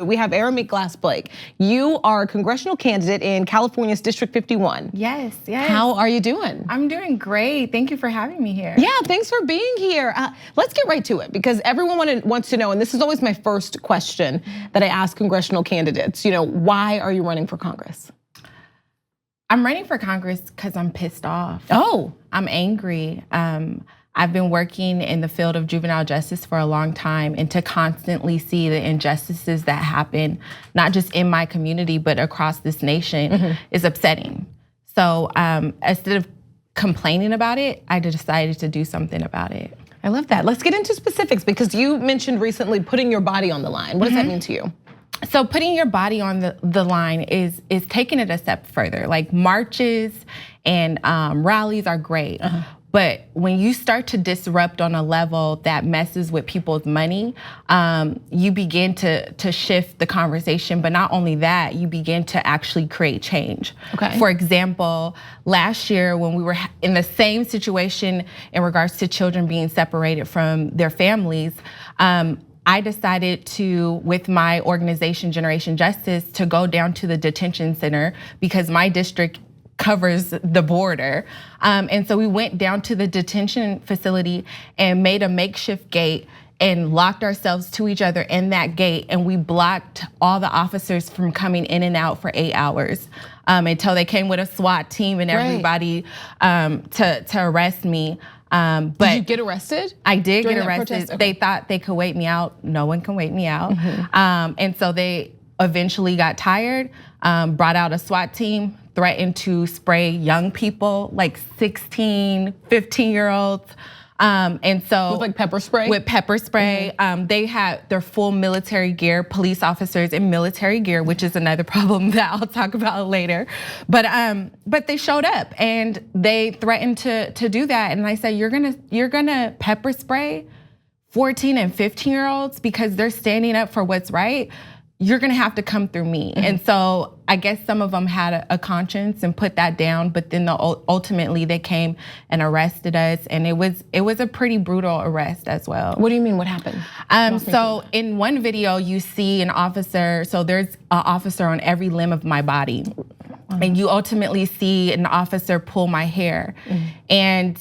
We have Aeiramique Glass Blake. You are a congressional candidate in California's District 51. Yes. How are you doing? I'm doing great. Thank you for having me here. Yeah, thanks for being here. Let's get right to it because everyone wants to know, and this is always my first question that I ask congressional candidates, why are you running for Congress? I'm running for Congress because I'm pissed off. Oh. I'm angry. I've been working in the field of juvenile justice for a long time, and to constantly see the injustices that happen, not just in my community, but across this nation is upsetting. So instead of complaining about it, I decided to do something about it. I love that. Let's get into specifics because you mentioned recently putting your body on the line. What does that mean to you? So putting your body on the line is taking it a step further. Like marches and rallies are great. But when you start to disrupt on a level that messes with people's money, you begin to shift the conversation. But not only that, you begin to actually create change. Okay. For example, last year when we were in the same situation in regards to children being separated from their families, I decided to, with my organization, Generation Justice, to go down to the detention center because my district covers the border. And so we went down to the detention facility and made a makeshift gate and locked ourselves to each other in that gate. And we blocked all the officers from coming in and out for 8 hours until they came with a SWAT team and everybody to arrest me. But did you get arrested? I did get arrested. Protest? Okay. They thought they could wait me out. No one can wait me out. And so they eventually got tired, brought out a SWAT team, threatened to spray young people, like 16, 15-year-olds. And so with like pepper spray? With pepper spray. They had their full military gear, police officers in military gear, which is another problem that I'll talk about later. But they showed up and they threatened to do that. And I said, you're gonna pepper spray 14 and 15-year-olds because they're standing up for what's right? You're gonna have to come through me. And so I guess some of them had a conscience and put that down, but then ultimately they came and arrested us, and it was a pretty brutal arrest as well. What do you mean, what happened? So in one video you see an officer, so there's an officer on every limb of my body. And you ultimately see an officer pull my hair. And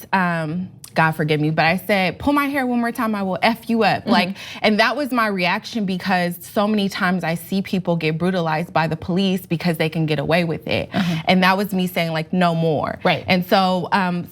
God forgive me, but I said, pull my hair one more time, I will F you up. And that was my reaction because so many times I see people get brutalized by the police because they can get away with it. And that was me saying like, no more. Right. And so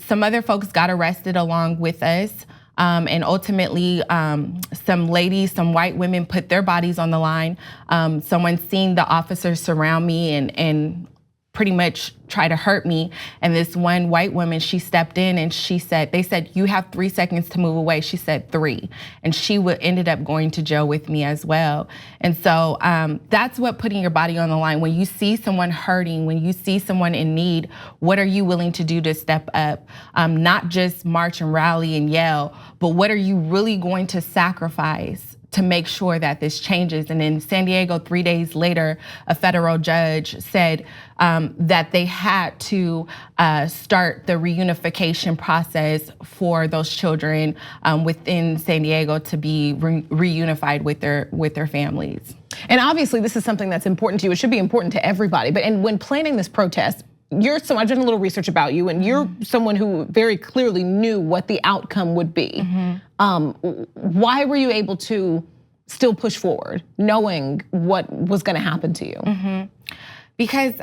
some other folks got arrested along with us. And ultimately, some ladies, some white women put their bodies on the line. Someone seen the officers surround me and pretty much try to hurt me. And this one white woman, she stepped in and they said, you have 3 seconds to move away. She said 3. And she ended up going to jail with me as well. And so that's what putting your body on the line. When you see someone hurting, when you see someone in need, what are you willing to do to step up? Not just march and rally and yell, but what are you really going to sacrifice to make sure that this changes? And in San Diego, 3 days later, a federal judge said that they had to start the reunification process for those children within San Diego to be reunified with their families. And obviously this is something that's important to you. It should be important to everybody. But when planning this protest, I've done a little research about you, and you're someone who very clearly knew what the outcome would be. Why were you able to still push forward, knowing what was gonna happen to you? Because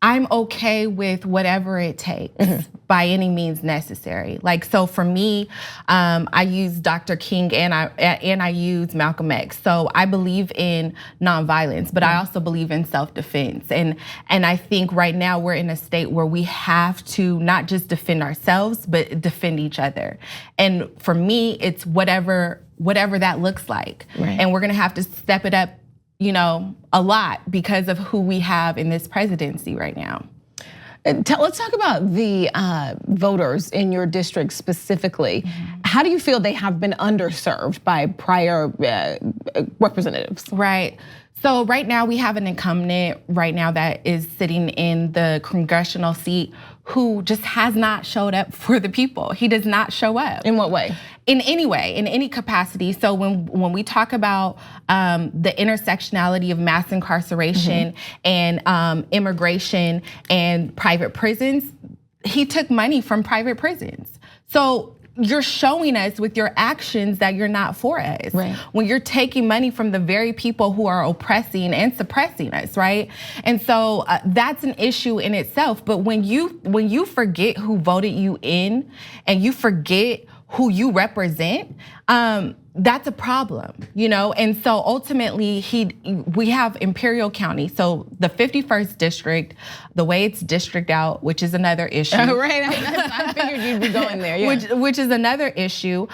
I'm okay with whatever it takes by any means necessary. Like, so for me, I use Dr. King and I use Malcolm X. So I believe in nonviolence, but I also believe in self-defense. And I think right now we're in a state where we have to not just defend ourselves, but defend each other. And for me, it's whatever that looks like. Right. And we're gonna have to step it up, a lot because of who we have in this presidency right now. Let's talk about the voters in your district specifically. How do you feel they have been underserved by prior representatives? Right. So right now we have an incumbent right now that is sitting in the congressional seat who just has not showed up for the people. He does not show up. In what way? in any way, in any capacity. So when we talk about the intersectionality of mass incarceration and immigration and private prisons, he took money from private prisons. So you're showing us with your actions that you're not for us. Right. When you're taking money from the very people who are oppressing and suppressing us, right? And so that's an issue in itself. But when you forget who voted you in and you forget who you represent, that's a problem, And so ultimately, we have Imperial County, so the 51st district, the way it's district out, which is another issue. Right, I figured you'd be going there, yeah. Which is another issue,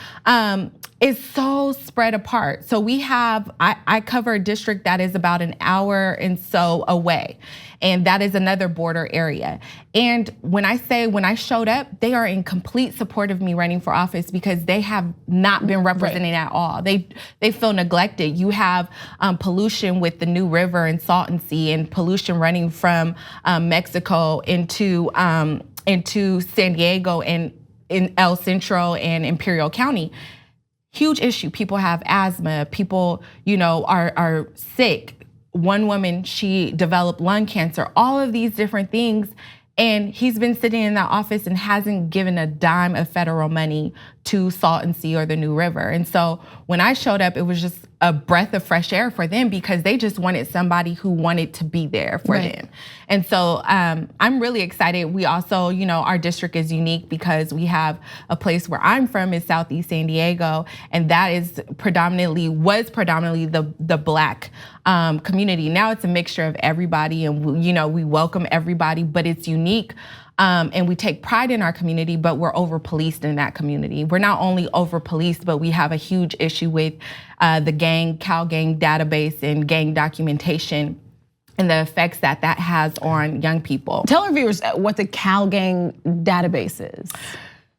is so spread apart. So we have, I cover a district that is about an hour and so away. And that is another border area. And when I showed up, they are in complete support of me running for office because they have not been represented at all. They feel neglected. You have pollution with the New River and Salton Sea, and pollution running from Mexico into San Diego and in El Centro and Imperial County. Huge issue. People have asthma. People, are sick. One woman, she developed lung cancer, all of these different things. And he's been sitting in that office and hasn't given a dime of federal money to Salton Sea or the New River. And so when I showed up, it was just a breath of fresh air for them because they just wanted somebody who wanted to be there for them. And so I'm really excited. We also, our district is unique because we have a place where I'm from is Southeast San Diego, and that was predominantly the Black community. Now it's a mixture of everybody, and we welcome everybody, but it's unique. And we take pride in our community, but we're over-policed in that community. We're not only over-policed, but we have a huge issue with the Cal Gang database and gang documentation and the effects that has on young people. Tell our viewers what the Cal Gang database is.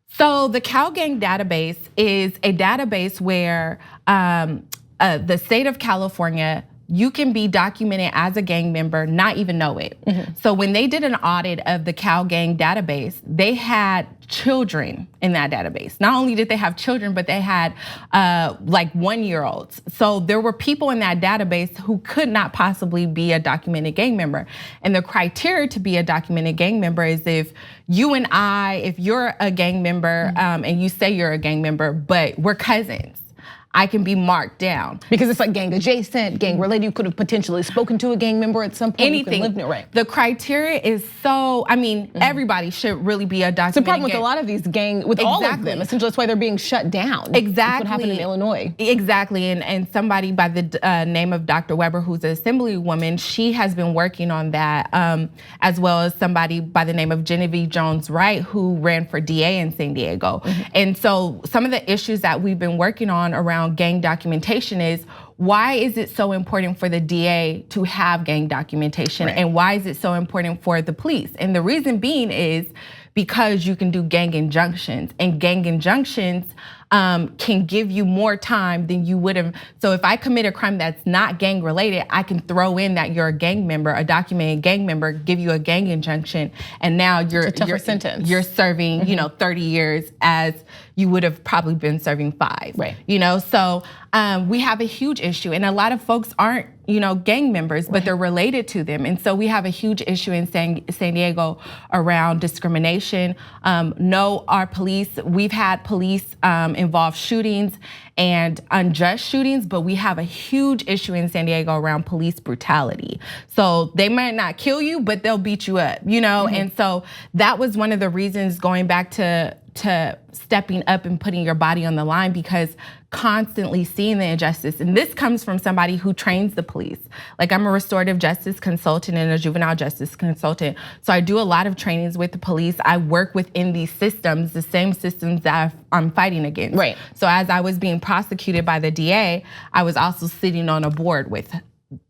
So the Cal Gang database is a database where the state of California, you can be documented as a gang member, not even know it. So when they did an audit of the Cal Gang database, they had children in that database. Not only did they have children, but they had like 1-year-olds. So there were people in that database who could not possibly be a documented gang member. And the criteria to be a documented gang member is if you're a gang member and you say you're a gang member, but we're cousins, I can be marked down. Because it's like gang adjacent, gang related. You could have potentially spoken to a gang member at some point. Anything. The criteria is so, everybody should really be a documented. It's a problem with a lot of these all of them. Essentially, that's why they're being shut down. Exactly. That's what happened in Illinois. Exactly, and somebody by the name of Dr. Weber, who's an assemblywoman, she has been working on that, as well as somebody by the name of Genevieve Jones-Wright, who ran for DA in San Diego. And so some of the issues that we've been working on around gang documentation is, why is it so important for the DA to have gang documentation? And why is it so important for the police? And the reason being is because you can do gang injunctions, and gang injunctions can give you more time than you would have. So if I commit a crime that's not gang related, I can throw in that you're a gang member, a documented gang member, give you a gang injunction, and now you're sentence. You're serving 30 years as you would have probably been serving 5. So we have a huge issue, and a lot of folks aren't gang members, but they're related to them. And so we have a huge issue in San Diego around discrimination. Our police, we've had police involved shootings and unjust shootings, but we have a huge issue in San Diego around police brutality. So they might not kill you, but they'll beat you up, And so that was one of the reasons, going back to stepping up and putting your body on the line, because constantly seeing the injustice, and this comes from somebody who trains the police. Like, I'm a restorative justice consultant and a juvenile justice consultant. So I do a lot of trainings with the police. I work within these systems, the same systems that I'm fighting against. So as I was being prosecuted by the DA, I was also sitting on a board with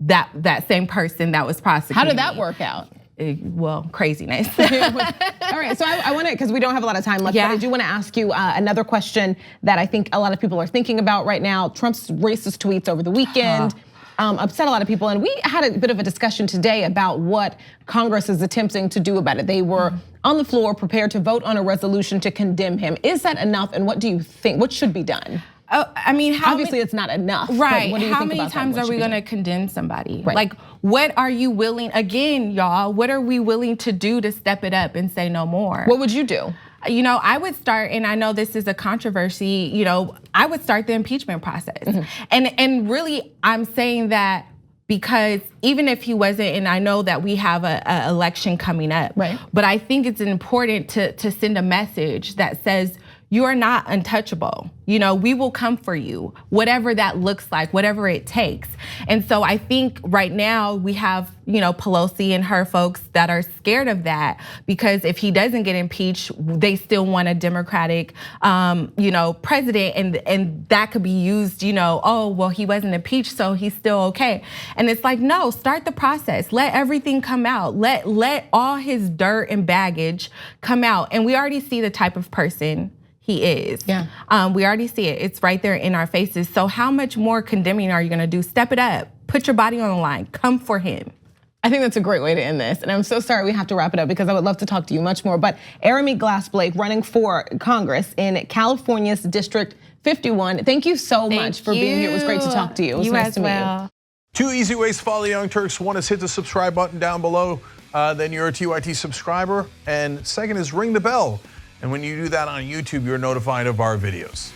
that same person that was prosecuting. How did that work out? Well, craziness. All right, so I want to, because we don't have a lot of time left, but I do want to ask you another question that I think a lot of people are thinking about right now. Trump's racist tweets over the weekend upset a lot of people, and we had a bit of a discussion today about what Congress is attempting to do about it. They were on the floor prepared to vote on a resolution to condemn him. Is that enough, and what do you think? What should be done? I mean, obviously it's not enough. Right. But what do you how think many about times that? are we going to condemn somebody? Right. Like, what are you willing, again, y'all, what are we willing to do to step it up and say no more? What would you do? You know, I would start, and I know this is a controversy, you know, I would start the impeachment process. And really, I'm saying that because even if he wasn't, and I know that we have a election coming up, right. But I think it's important to send a message that says, you are not untouchable. You know, we will come for you, whatever that looks like, whatever it takes. And so I think right now we have, you know, Pelosi and her folks that are scared of that, because if he doesn't get impeached, they still want a Democratic, you know, president, and that could be used, you know, oh, well, he wasn't impeached, so he's still okay. And it's like, no, start the process. Let everything come out. Let all his dirt and baggage come out. And we already see the type of person he is. Yeah. We already see it. It's right there in our faces. So how much more condemning are you gonna do? Step it up. Put your body on the line. Come for him. I think that's a great way to end this. And I'm so sorry we have to wrap it up because I would love to talk to you much more. But Aeiramique Glass Blake running for Congress in California's District 51. Thank you so much for being here. It was great to talk to you. It was nice to meet you. 2 easy ways to follow the Young Turks. One is hit the subscribe button down below. Then you're a TYT subscriber. And second is ring the bell. And when you do that on YouTube, you're notified of our videos.